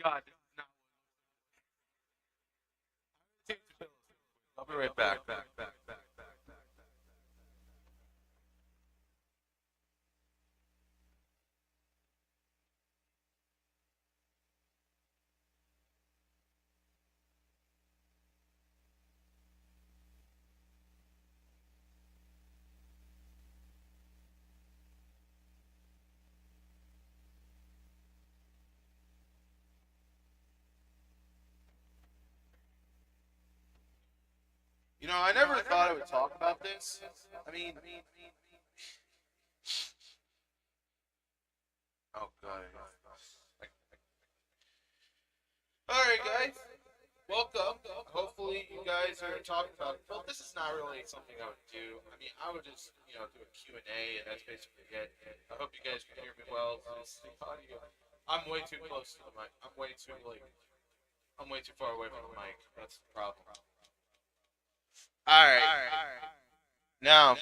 God, this is not. I'll be right back. I never thought I would talk about this. I mean, oh god. All right, guys. Welcome. Hopefully, you guys are talking about. Well, this is not really something I would do. I mean, I would just, do a Q and A, and that's basically it. I hope you guys can hear me well. I'm way too close to the mic. I'm way too far away from the mic. That's the problem. All right. Now,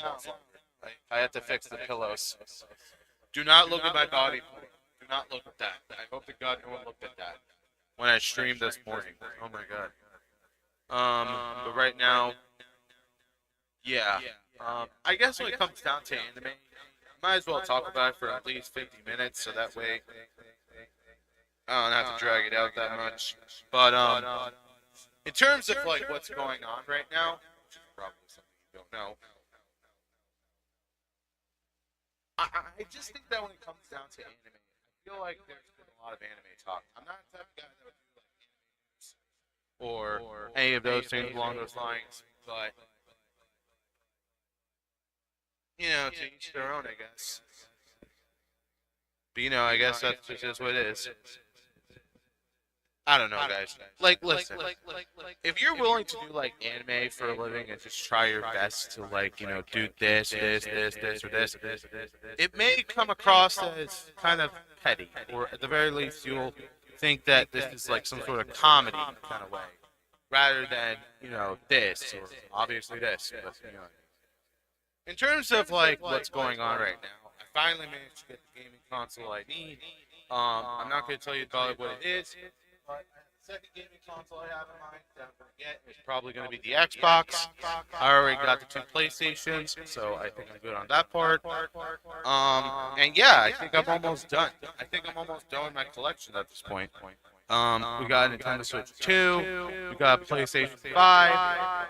I have to fix the pillows. Do not look at my body. Do not look at that. I hope to God no one looked at that when I streamed this morning. Oh my God. But right now, yeah. I guess when it comes down to anime, might as well talk about it for at least 50 minutes, so that way I don't have to drag it out that much. But in terms of like what's going on right now, which is probably something you don't know, I just think that when it comes down to anime, I feel like there's been a lot of anime talk. I'm not the type of guy that would do like anime news or any of those things along those lines, but to each their own, I guess. But I guess that's just what it is. I don't know, guys. Like, listen, if you're willing to do like anime for a living and just try your best to like, do this, or this, it may come across as kind of petty, or at the very least, you'll think that this is like some sort of comedy kind of way, rather than this or obviously this. But, in terms of like what's going on right now, I finally managed to get the gaming console I need. I'm not going to tell you about what it is. But the second gaming console I have in mind that I'm going to get is probably going to be the Xbox. I already got the 2 PlayStations, so I think I'm good on that part. And yeah, I think I'm almost done. I think I'm almost done with my collection at this point. We got a Nintendo Switch 2, we got a PlayStation 5,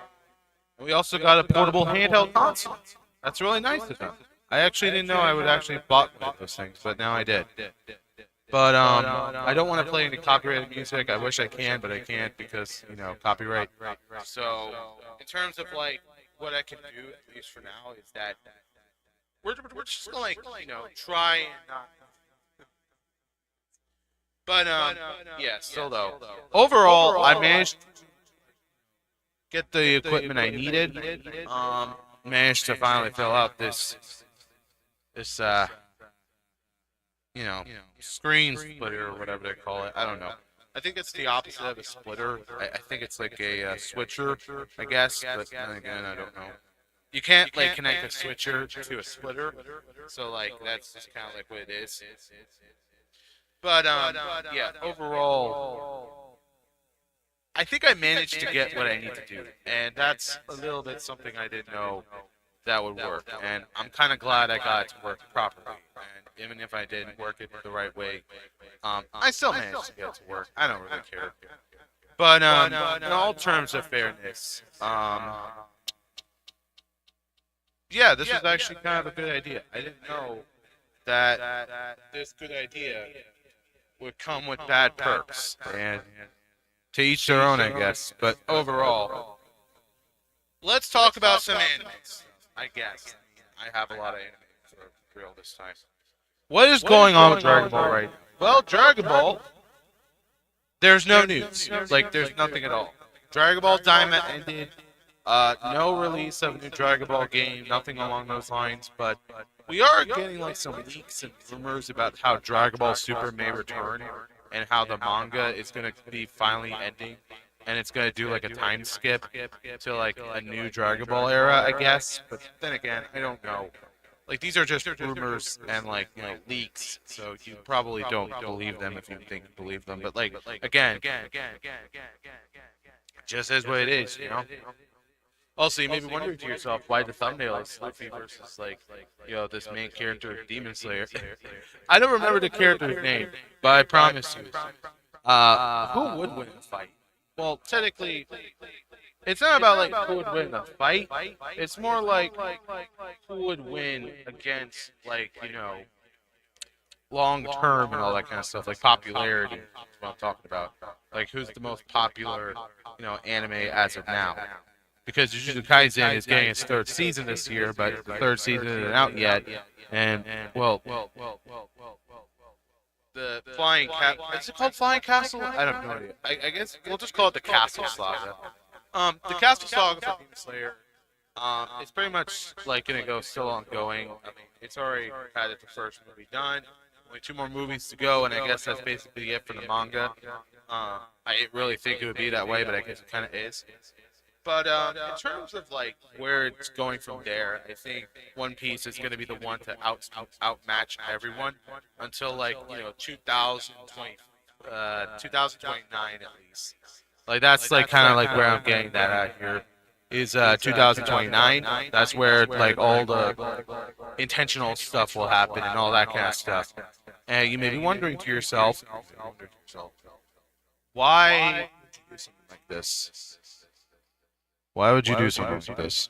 and we also got a portable handheld console. That's really nice of them. I actually didn't know I would actually bought one of those things, but now I did. But I don't want to play any copyrighted music. I wish I can, but I can't because copyright. So in terms of like what I can do, at least for now, is that we're just gonna like try and not. But yeah, still though. Overall, I managed to get the equipment I needed. Managed to finally fill out this screen splitter or whatever they call it. I don't know. I think it's the opposite of a splitter. I think it's like a switcher, I guess. But then again, I don't know. You can't like connect a switcher to a splitter, so like that's just kind of like what it is. But yeah, overall, I think I managed to get what I need to do, and that's a little bit something I didn't know that would work, and I'm kind of glad I got it to work properly. And even if I didn't work it the right way, I still managed to get it to work. I don't really care. But in all terms of fairness, yeah, this was actually kind of a good idea. I didn't know that this good idea would come with bad perks, and to each their own, I guess. But overall, let's talk about some animes. I guess I have a lot of animes for real this time. What is going on with Dragon Ball right now? Well, Dragon Ball, there's no news. Like, there's nothing at all. Dragon Ball Daima ended. No release of a new Dragon Ball game, nothing along those lines, but we are getting like some leaks and rumors about how Dragon Ball Super may return and how the manga is going to be finally ending and it's going to do like a time skip to like a new Dragon Ball era, I guess. But then again, I don't know. like these are just rumors and like leaks, so you probably don't believe them if you think you believe them. But like again, just as what it is, you know. Also, you may be wondering to yourself why the thumbnail is Luffy versus like this main character of Demon Slayer. I don't remember the character's name, but I promise you, who would win a fight? Well, technically, it's not about like who would win the fight. It's more like who would win against like long term and all that kind of stuff, like popularity. That's what I'm talking about. Like who's the most popular anime as of now? Because Jujutsu Kaisen is getting its third season this year, but the third season isn't out yet. And well, the Flying Castle. Is it called Flying Castle? I don't know. I guess we'll just call it the Castle Saga. The Castle Saga for Demon Slayer. It's pretty much like gonna go still ongoing. I mean, it's already had the first movie done. Only 2 more movies to go, and I guess that's basically it for the manga. I didn't really think it would be that way, but I guess it kind of is. But in terms of like where it's going from there, I think One Piece is going to be the one to outmatch everyone until like 2029 at least. Like that's like kind of like where I'm getting that at here. Is 2029. That's where like all the intentional stuff will happen and all that kind of stuff. And you may be wondering to yourself, why would you do something like this? Why would you do something like this?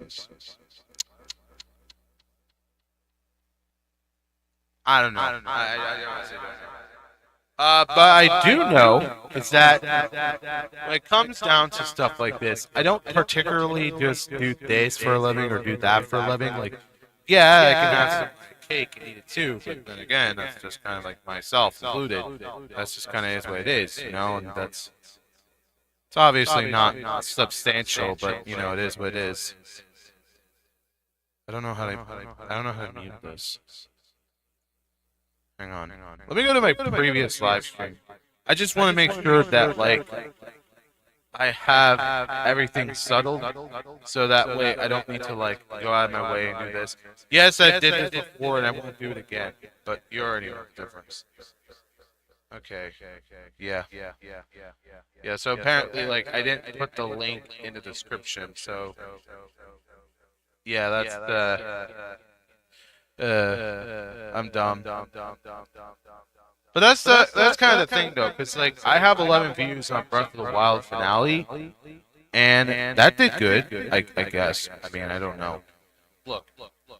I don't know. I honestly don't know. But I do know is that when it comes down to stuff like this, I don't particularly just do this for a living or do that for a living. Like, yeah, I can have some cake and eat it too, but then again, that's just kind of like myself included. That's just kind of is what it is, and that's. It's obviously not substantial, but it is what it is. I don't know how to mute this. Hang on. Let me go to my previous live stream. I just want to make sure that like I have everything settled, so that way I don't need to like go out of my way and do this. Yes, I did this before, and I won't do it again. But you already know the difference. Okay. Yeah. So apparently, like, I didn't put the link in the description. So, yeah, that's the. I'm dumb. But that's kind of the thing, though, because like I have 11 views on Breath of the Wild finale, and that did good. I guess. I mean, I don't know. Look.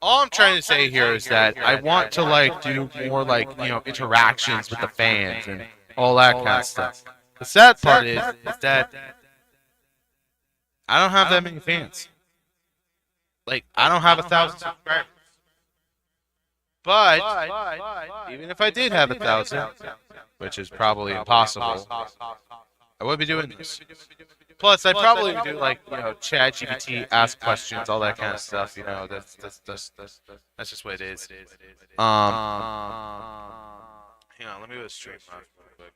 All I'm trying to say here is that I want to like do more like interactions with the fans and all that kind of stuff. The sad part is that I don't have that many fans. Like I don't have 1,000 subscribers. But even if I did have 1,000, which is probably impossible, I would be doing this. Plus, I probably would do like ChatGPT, ask questions, all that kind of stuff. That's just what it is. Hang on, let me go to stream real quick.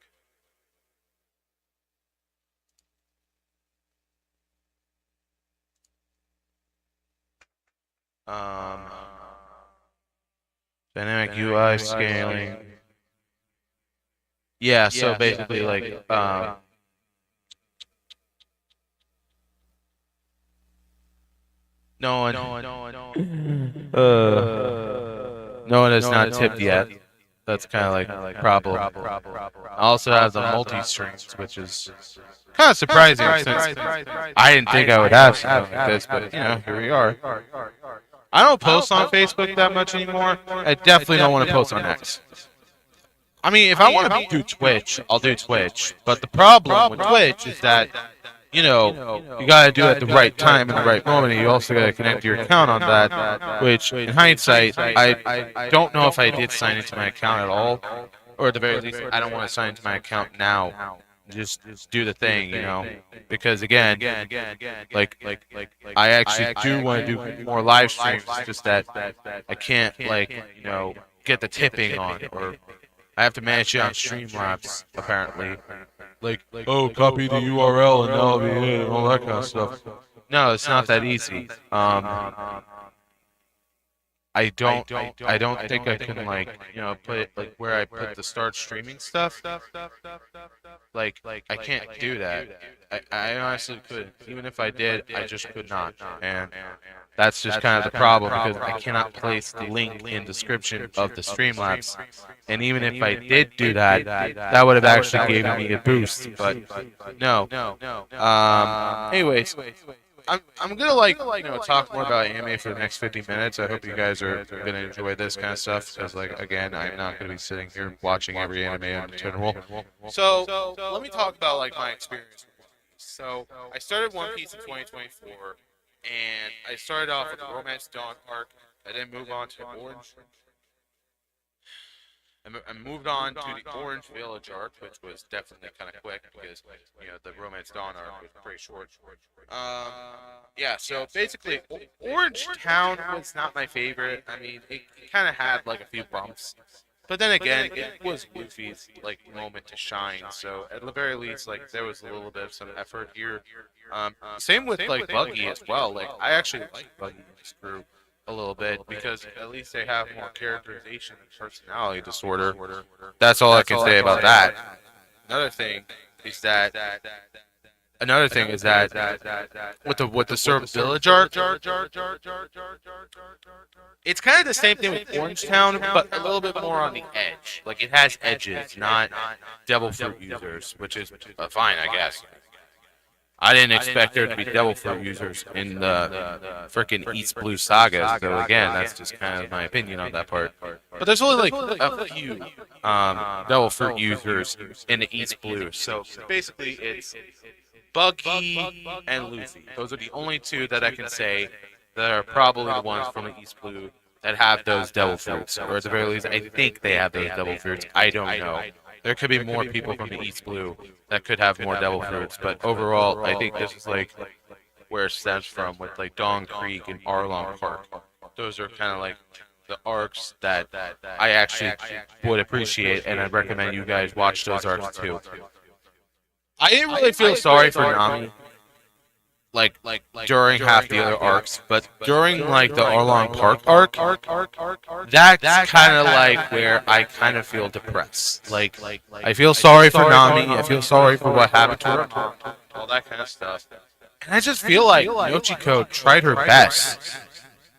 Dynamic UI scaling. Yeah, so basically like no one has not tipped yet. That's kind of like a problem. I also have the multi-streams, which is kind of surprising since I didn't think I would have something like this, but here we are. I don't post on Facebook that much anymore. I definitely don't want to post on X. I mean, if I want to do Twitch, I'll do Twitch. But the problem with Twitch is that you gotta do it at the right time and the right moment, and you also gotta connect your account on that, which, in hindsight, I don't know if I did sign into my account at all, or at the very least, I don't want to sign into my account now. Just do the thing, because again, like, I actually do want to do more live streams, just that I can't, get the tipping on, or I have to manage it on Streamlabs, apparently. Like, oh, copy the URL and that'll be it and all that kind of stuff. No, it's not that easy. I I don't think I can like put it like where I put the start streaming stuff. Like I can't do that. I honestly couldn't. Even if I did, I just could not. And that's just kind of the problem because I cannot place the link in description of the Streamlabs. And even if I did do that, that would have actually given me a boost. But no. Anyways. I'm gonna talk more about anime for the next 50 minutes. I hope you guys are gonna enjoy this kind of stuff because like again, I'm not gonna be sitting here watching every anime in general. So let me talk about like my experience with One Piece. So I started One Piece in 2024, and I started off with the Romance Dawn arc. I then moved on to Orange. I moved on to the Orange Village arc, which was definitely kind of quick because the Romance Dawn arc was pretty short. Yeah, so basically, Orange Town was not my favorite. I mean, it kind of had like a few bumps, but then again, it was Luffy's like moment to shine. So at the very least, like there was a little bit of some effort here. Same with like Buggy as well. Like I actually like Buggy in this group a little bit because at least they have more characterization and personality disorder. That's all I can say about that. Another thing is that with the Surf Village arc, it's kind of the same thing with Orange Town, but a little bit more on the edge. Like it has edges, not devil fruit users, which is fine, I guess. I didn't expect there to be devil fruit users in the frickin' East Blue saga, so again, that's just kind of my opinion on that part. But there's only like a few devil fruit users in the East Blue, so basically it's Buggy and Luffy. Those are the only two that I can say that are probably the ones from the East Blue that have those devil fruits, or at the very least, I think they have those devil fruits. I don't know. There could be more people from the East Blue that could have more devil fruits, but overall, I think this is like where it stems from with like Dawn Creek and Arlong Park. Those are kind of like the arcs that I actually would appreciate, and I'd recommend you guys watch those arcs too. I didn't really feel sorry for Nami, like during half the other arcs, but during like the Arlong Park arc, that's kind of like where I kind of feel depressed. Like I feel sorry for Nami, I feel sorry for what happened to her mom, all that kind of stuff, and I just feel like Yochiko tried her best,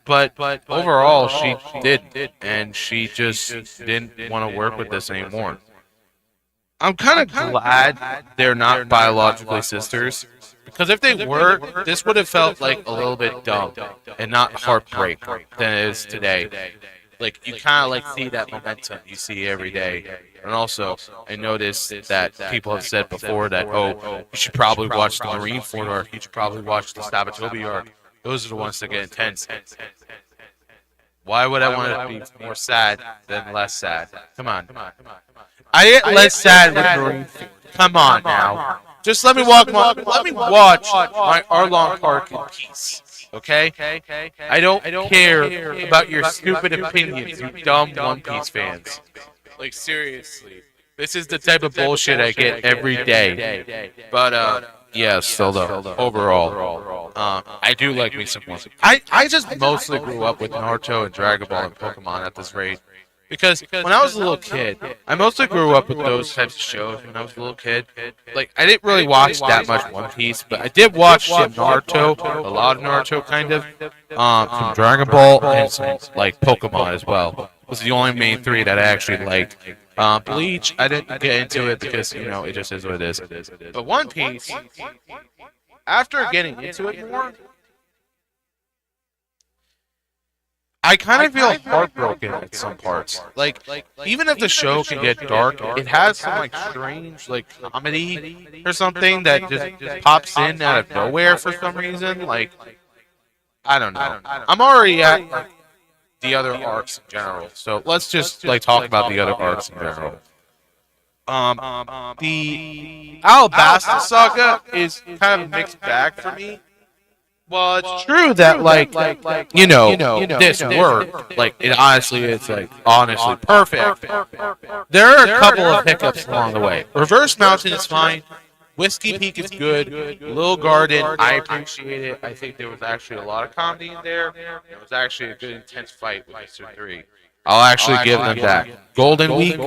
but overall she did, and she just didn't want to work with this anymore. I'm kind of glad they're not biologically sisters. Because if they were, this would have felt like a little bit dumb and not heartbreak than it is today. Like, you kind of like see that momentum you see every day. And also, I noticed that people have said before that, oh, you should probably watch the Marineford arc, you should probably watch the Sabaatobi arc. Those are the ones that get intense. Why would I want to be more sad than less sad? Come on. I get less sad with Marineford. Come on now. Just let me watch my Arlong Park in peace, okay? I don't care about your stupid opinions, you dumb One Piece fans. Like, seriously. This is the type of bullshit I get every day. But, yeah, still though, overall, I do like me some One Piece. I just mostly grew up with Naruto and Dragon Ball and Pokemon at this rate. Because when I was a little kid, I mostly grew up with those types of shows when I was a little kid. Like, I didn't really watch that much One Piece, but I did watch some Naruto, a lot of Naruto kind of, some Dragon Ball, and some, like, Pokemon as well. Those are the only main three that I actually liked. Bleach, I didn't get into it because, it just is what it is. But One Piece, after getting into it more, I kind of feel heartbroken at some parts. Like, even if the show can get dark, it has some, like, strange, like, comedy or something that just pops in out of nowhere for some reason. Like, I don't know. I'm already at, like, the other arcs in general. So let's just, like, talk about the other arcs in general. The Alabasta saga is kind of a mixed bag for me. Well, it's true that, like, this worked. Like, it honestly is, like, honestly perfect. There are a couple of hiccups along the way. Reverse Mountain is fine. Whiskey Peak is good. Little Garden, I appreciate it. I think there was actually a lot of comedy in there. It was actually a good, intense fight with Mr. 3. I'll actually give them that. Golden Week,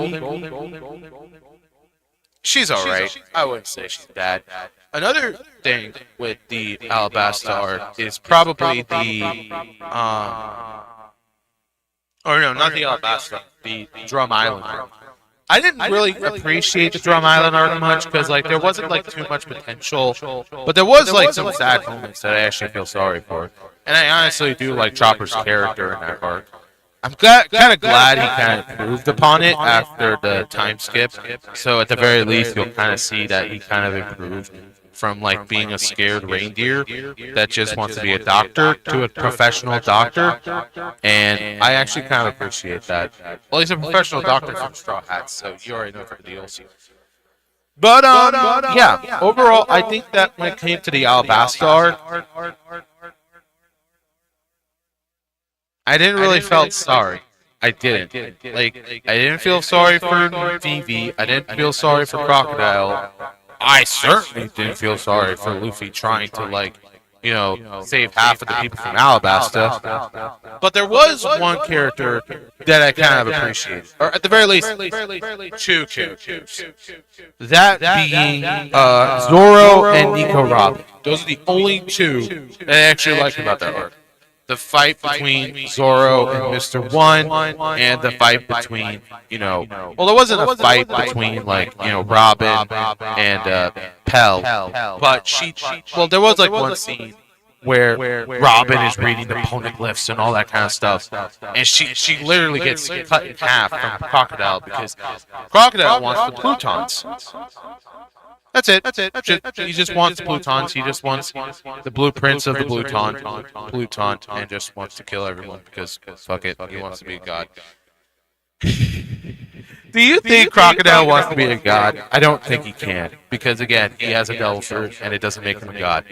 she's alright. I wouldn't say she's bad. Another thing with the Alabasta is probably the, or no, not the Alabasta, the Drum Island arc. I didn't really appreciate the Drum Island arc much because like there wasn't like too much potential, but there was like some sad moments that I actually feel sorry for, and I honestly do like Chopper's character in that arc. I'm kind of glad he kind of improved upon it after the time skip. So at the very least, you'll kind of see that he kind of improved from like being a scared reindeer that just wants to be a doctor to a professional doctor. And I actually kind of appreciate that. Well, he's a professional doctor from Straw Hats, so you already know for the DLC. But yeah, overall, I think that when it came to the Alabasta arc, I didn't really felt sorry. I didn't. Like, I didn't feel sorry for Vivi. I didn't feel sorry for Crocodile. I certainly didn't feel sorry for Luffy trying to, like, you know, save half of the people from Alabasta. But there was one character that I kind of appreciated. Or at the very least, two characters. That being Zoro and Nico Robin. Those are the only two that I actually liked about that arc. The fight between Zoro and Mr. One, and the fight between, you know, well, there wasn't a fight between, like, you know, Robin and Pell, but well, there was, like, one scene where Robin is reading the poneglyphs and all that kind of stuff, and she literally gets cut in half from Crocodile because Crocodile wants the Plutons. That's it. He just wants Plutons. He just wants the blueprints of the Pluton, and just wants to kill everyone because fuck it, he wants to be a god. Do you think Crocodile wants to be a god? I don't think he can, because again, he has a devil fruit, and it doesn't make him a god.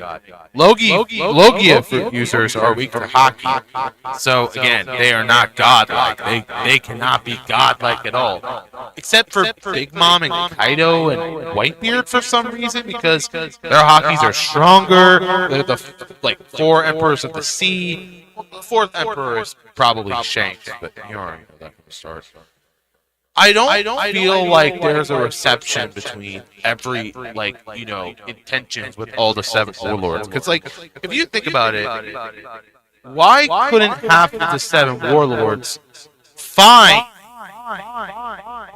Logia fruit users are weak for Haki, so again, they are not godlike. They cannot be godlike at all, except for Big Mom and Kaido and Whitebeard for some reason, because their Hakis are stronger. They're the like 4 Emperors of the Sea. Well, the 4th Emperor is probably Shanks, but you already know that from the start. I don't feel like there's a reception between every, like, you know, intentions with all the 7 warlords. Because, like, if you think about it, why couldn't half of the 7 warlords find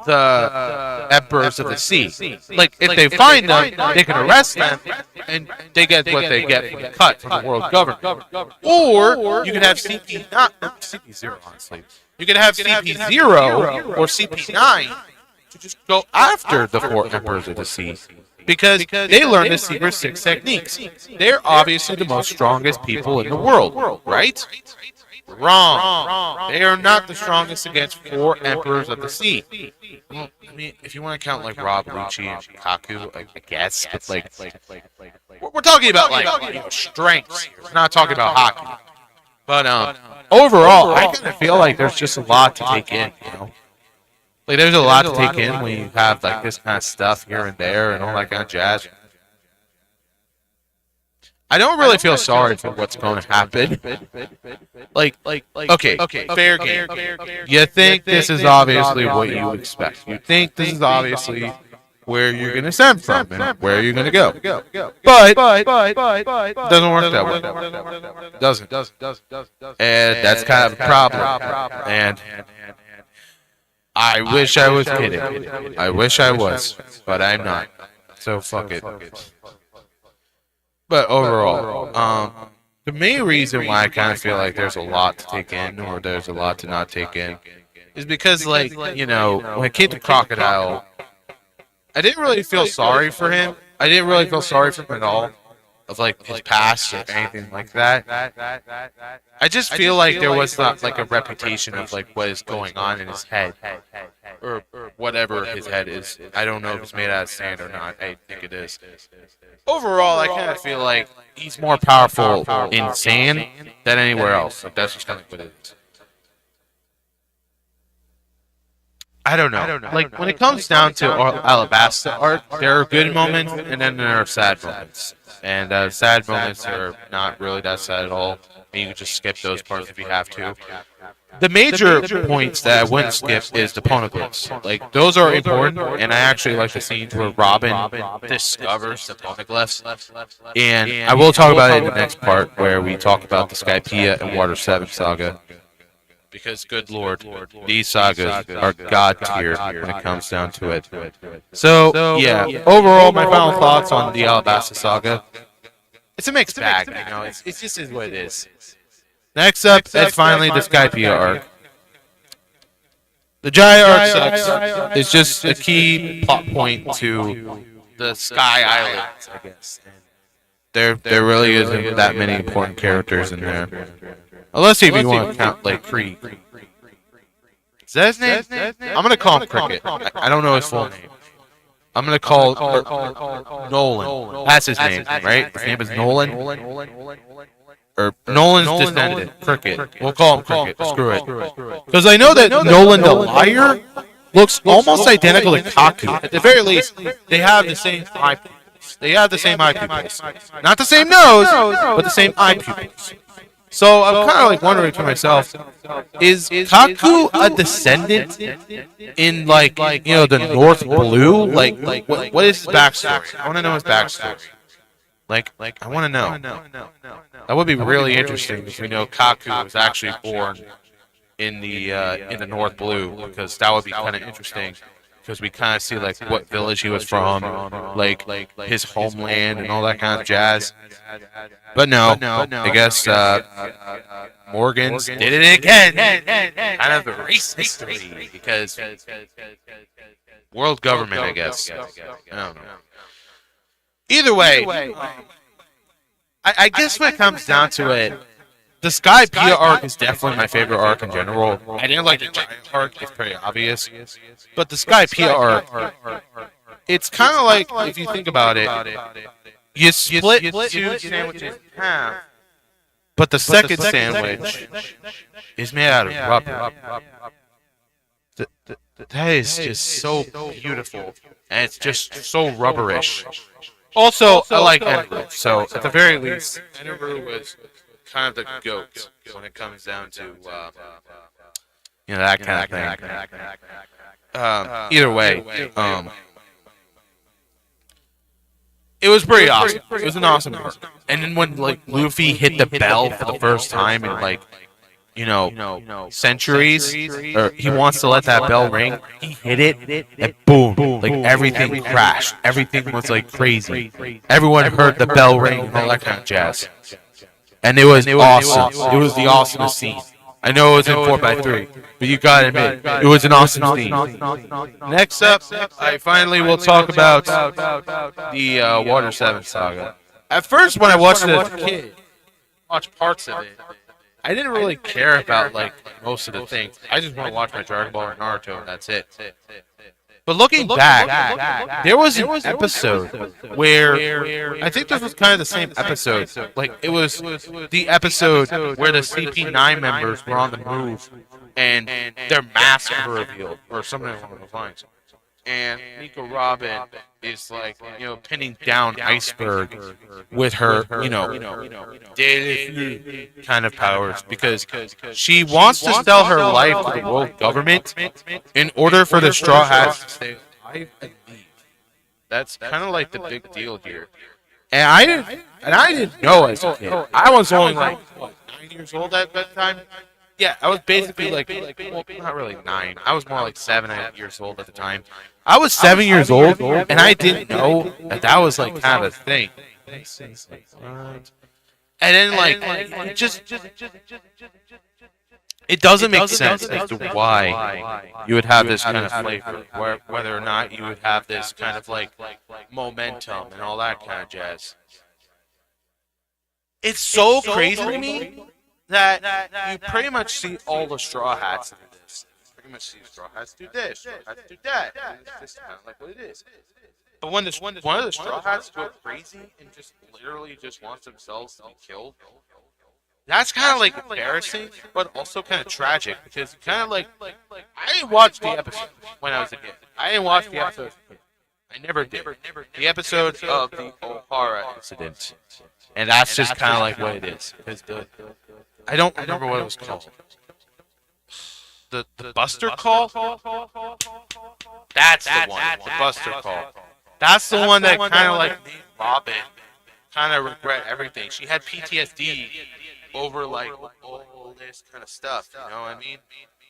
the Emperors of the Sea? Like, if they find them, they can arrest them, and they get what they get from the cut from the world government. Or you can have CP0, honestly. You can have CP0 or CP9 to just go after the 4 Emperors of the Sea. Because they learned the Secret 6 techniques. They're obviously the most strongest people in the world, right? Wrong. They are not the strongest against 4 Emperors of the Sea. Well, I mean, if you want to count like Rob, Lucci, and Kaku, I guess, but like, we're talking about like, you know, strengths here. We're not talking about hockey. But overall, I kind of feel like there's just a lot to take in, you know? Like, there's a lot to take in when you have, like, this kind of stuff here and there and all that kind of jazz. I don't really feel sorry for what's going to happen. Like, okay, fair game. You think this is obviously what you expect. You think this is obviously where you're going to send from and where you're going to go. But it doesn't work that way. It doesn't. And that's kind of a problem. And I wish I was kidding. I wish I was, but I'm not. So fuck it. But overall, the main reason why I kind of feel like there's a lot to take in or there's a lot to not take in is because, like, you know, when it came to Crocodile, I didn't really feel sorry for him. I didn't really feel sorry for him at all, of like his past or anything like that. I just feel like there was not like a reputation of like what is going on in his head, or whatever his head is. I don't know if it's made out of sand or not. I think it is. Overall, I kind of feel like he's more powerful in sand than anywhere else. Like, that's just kind of what it is. I don't know. Like when it comes down to Alabasta art, there are good moments and then there are sad moments. And sad moments are not really that sad at all. And you can just skip those parts if you have to. The major points that I wouldn't skip is the poneglyphs. Like those are important, and I actually like the scenes where Robin discovers the poneglyphs. And I will talk about it in the next part where we talk about the Skypiea and Water 7 saga. Because, good lord, these sagas are god tier when it comes down to it. So, yeah, overall, my final thoughts on the Alabasta saga. It's a mixed bag, you know, it's just is what it is. Next up is finally the Skypiea arc. The Jaya arc sucks. It's just a key plot point to the Sky Islands, I guess. There really isn't that many important characters in there. Unless if you want to count, like, Krieg. Is that his name? I'm going to call him Cricket. I don't know his full name. I'm going to call Nolan. That's his name, right? His name is Nolan? Or Nolan's descendant, Cricket. We'll call him Cricket. Screw it. Because I know that Nolan the Liar looks almost identical to Kaku. At the very least, they have the same eye pupils. Not the same nose, but the same eye pupils. So I'm kind of like wondering to myself, is Kaku a descendant in like you know the North Blue? Like what is his backstory? I want to know his backstory. Like I want to know. That would be really interesting if we know Kaku was actually born in the North Blue, because that would be kind of interesting. Because we kind of see like what village he was from, like his homeland and all that kind of jazz. But no, I guess Morgans did it again. Kind of erase history because world government, I guess. I don't know. Either way, I guess when it comes down to it, the Skypiea arc is definitely my favorite arc in general. I didn't like the Giant arc, it's pretty obvious. But the Skypiea arc, it's kind of like, if you think about it, you split two sandwiches in half, but the second sandwich is made out of rubber. That is just so beautiful, and it's just so rubberish. Also, I like Enderu, so at the very least, Enderu was kind of the goat when it comes down to you know, that kind of thing. Either way, it was pretty awesome. It was an awesome arc. And then when like Luffy hit the bell for the first time in like, you know, centuries, or he wants to let that bell ring, he hit it, and boom, like everything crashed. Everything was like crazy. Everyone heard the bell ring and all that kind of jazz. And it was awesome. It was the awesomest scene. I know it was in 4x3, but you gotta admit, it was an awesome scene. Next up, I finally will talk about the Water 7 saga. At first, when I watched it as a kid, watched parts of it, I didn't really care about like most of the things. I just want to watch my Dragon Ball or Naruto, and that's it. But looking back, there was an episode where I think this was kind of the same episode. Like it was the episode where the CP9 members were on the move and their masks were revealed, or something along those lines. And Nico Robin is like, you know, pinning down Iceberg with her, you know, kind of powers, because she wants to sell her life to the world government in order for the Straw Hats to stay alive and leave. That's kind of like the big deal here. And I didn't know as a kid. I was only like what, 9 years old at that time. Yeah, I was basically like, well, not really 9. I was more like 7 years old at the time. I was 7 years old, and I didn't know that was like kind of a thing. And then like, it doesn't make sense as to why you would have this kind of flavor, whether or not you would have this kind of like momentum and all that kind of jazz. It's so crazy to me that you pretty much see all the Straw Hats do this. You pretty much see Straw Hats do this, Straw Hats do that. It's just kind of like what it is. But when one of the Straw Hats go crazy and just literally just wants themselves to be killed, That's kind of like embarrassing, but also kind of tragic because kind of like I didn't watch the episode when I was a kid. I didn't watch the episode. I never did. The episode of the O'Hara incident, and that's just kind of like what it is. I don't remember what it was called. The Buster Call. That's the one. The Buster Call. That's the one that kind of like made Robin kind of regret everything. She had PTSD over like all this kind of stuff. You know what I mean?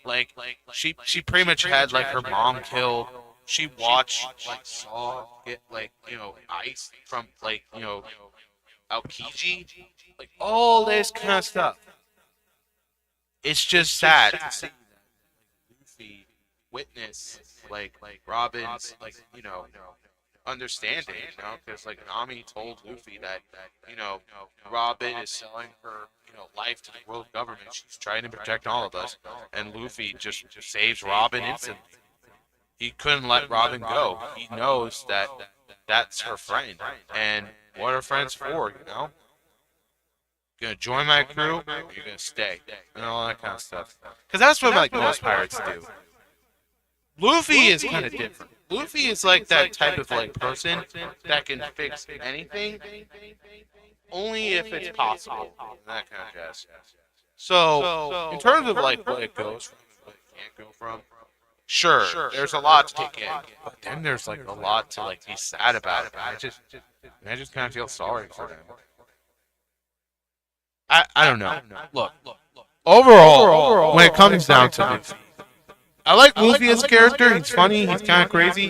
Like she pretty much had like her mom killed. She watched like Saw get like ice from like Aokiji, like all this kind of stuff. It's just sad to see Luffy witness like Robin's like understanding, because like Nami told Luffy that Robin is selling her life to the world government. She's trying to protect all of us, and Luffy just saves Robin instantly. He couldn't let Robin go. He knows that that's her friend, and what are friends for? Gonna join my crew, or you're gonna stay, and all that kind of stuff. Because that's what like most pirates do. Luffy is kind of different. Luffy is like that type of like person that can fix anything, only if it's possible. That kind of jazz. So, in terms of like what it goes from, what it can't go from, sure, there's a lot to take in, but then there's like a lot to like be sad about it. I just kind of feel sorry for them. I don't know. Look, overall, when it comes down to Luffy, I like Luffy as a character. He's funny. He's kind of crazy,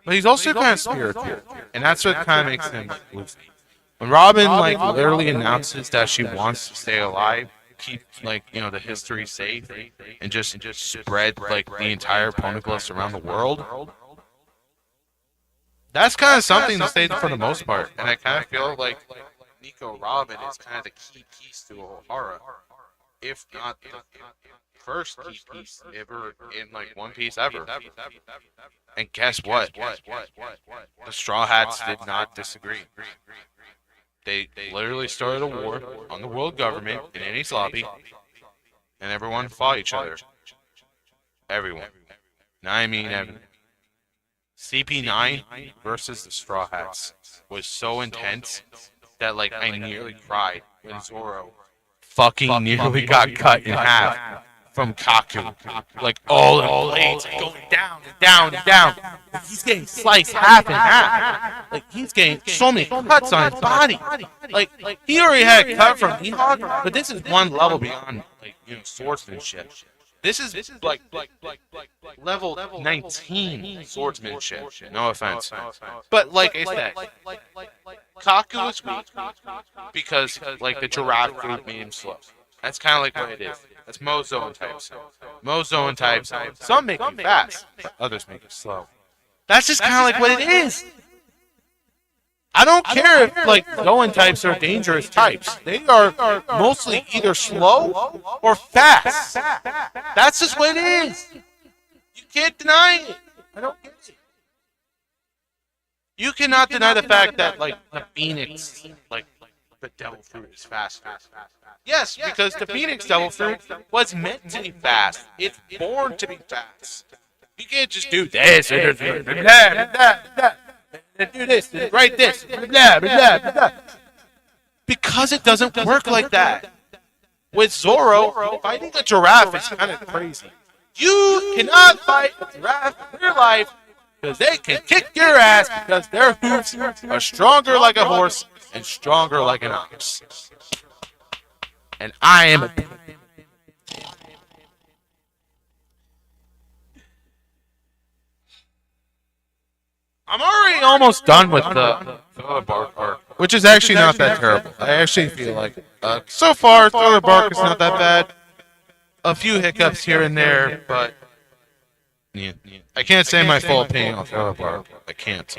but he's also kind of spiritual, and that's what kind of makes him like Luffy. When Robin like literally announces that she wants to stay alive, keep like the history safe, and just spread like the entire Poneglyphs around the world, that's kind of something to say for the most part. And I kind of feel like Nico Robin is kind of the key piece to O'Hara, if not the first key piece ever in like One Piece ever. And guess what? The Straw Hats did not disagree. They literally started a war on the world government in Enies Lobby, and everyone fought each other. Everyone. Now I mean everyone. CP9 versus the Straw Hats was so intense that like I nearly cried when Zoro fucking nearly got cut in half from Kaku. Like all the blades going down and down and down. He's getting sliced half and half. Like he's getting so many cuts on his body. Like he already had a cut from Mihawk, but this is one level beyond like swordsmanship. This is like level 19 swordsmanship. No offense, but like I said, Kaku is weak because like the giraffe fruit made him slow. That's kind of like what it is. That's Mozoan types. Mozoan types, some make you fast, others make you slow. That's just kind of like what it is. I don't care if like Zoan types are dangerous types. They are mostly either slow or fast. That's just what it is. You can't deny it. I don't get it. You cannot deny the fact that like the Phoenix, like the Devil Fruit is faster. Yes, because the Phoenix Devil Fruit was meant to be fast. It's born to be fast. You can't just do this and do this, write this, blah, blah, blah. Because it doesn't work like that. With Zoro, fighting a giraffe is kind of crazy. You cannot fight a giraffe in real life because they can kick your ass because their hooves are stronger like a horse and stronger like an ox. And I am a... I'm already almost done with the Thriller Bark arc, which is actually not that terrible. I actually feel like so far Thriller Bark is not that bad. A few hiccups here and there, but yeah. I can't say my full opinion on Thriller Bark. I can't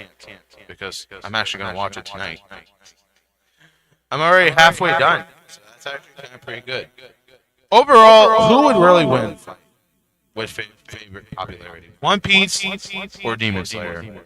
because I'm actually going to watch it tonight. I'm already halfway done, so that's actually kind of pretty good. Overall, who would really win with favorite popularity? One Piece or Demon Slayer?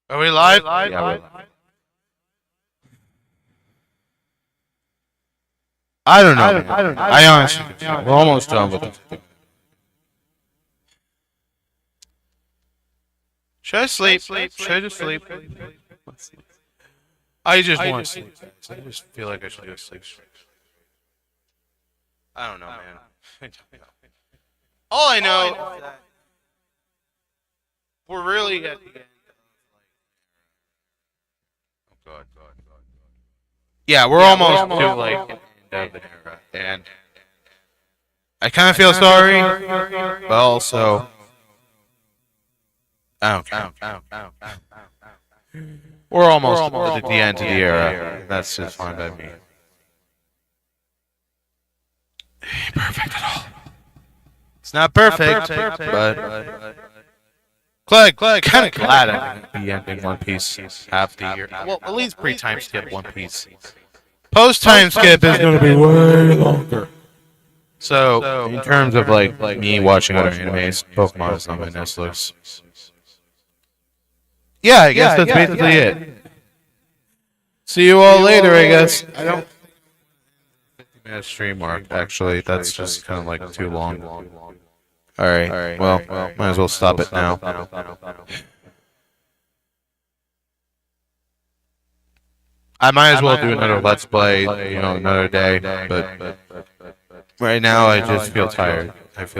Are we live? Yeah, we're live. I don't know. Man. I honestly, we're almost done with it. Should I sleep? Should I just sleep? I just want to sleep. I just feel like I should do a sleep stream. I don't know, man. All I know is that we're really at the end. Oh God. Yeah, we're almost to like the end of an era, and I kind of feel sorry, but also I don't care. We're almost at the end of the era. That's just fine by me. It ain't perfect at all. It's not perfect, but Clegg, kind of glad I'm going to be ending One Piece half the year. Well, at least pre-time skip One Piece. Post-time skip is going to be way longer. So, in terms of like me watching other animes, Pokemon is on my next list. Yeah, I guess that's basically it. See you all later, I guess. I don't. 50-minute stream mark. Actually, that's just kind of like too long. All right. Well, might as well stop it now. I might as well do another Let's Play, another day. But right now, I just feel tired. I feel.